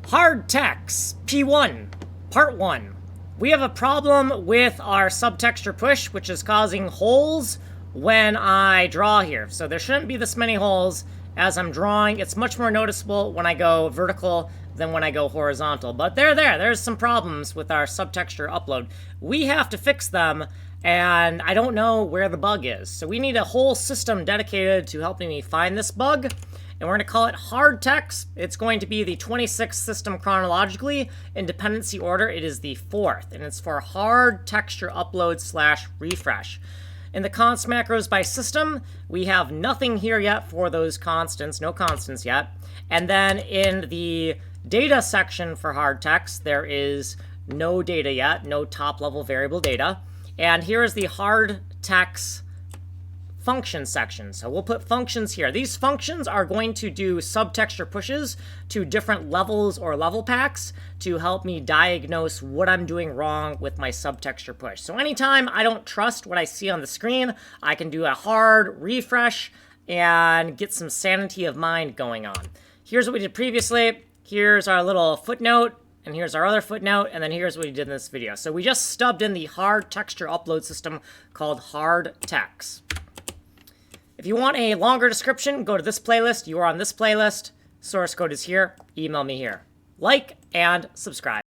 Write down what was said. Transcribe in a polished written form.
Hardtex P1, Part 1. We have a problem with our subtexture push, which is causing holes when I draw here. So there shouldn't be this many holes as I'm drawing. It's much more noticeable when I go vertical than when I go horizontal. But there's some problems with our subtexture upload. We have to fix them, and I don't know where the bug is. So we need a whole system dedicated to helping me find this bug. And we're going to call it Hardtex. It's going to be the 26th system chronologically. In dependency order, it is the 4th, and it's for hard texture upload / refresh. In the const macros by system, we have nothing here yet for those constants, no constants yet. And then in the data section for Hardtex, there is no data yet, no top-level variable data. And here is the Hardtex function section. So we'll put functions here. These functions are going to do subtexture pushes to different levels or level packs to help me diagnose what I'm doing wrong with my subtexture push. So anytime I don't trust what I see on the screen, I can do a hard refresh and get some sanity of mind going on. Here's what we did previously. Here's our little footnote, and here's our other footnote, and then here's what we did in this video. So we just stubbed in the hard texture upload system called Hardtex. If you want a longer description, go to this playlist. You are on this playlist. Source code is here. Email me here. Like and subscribe.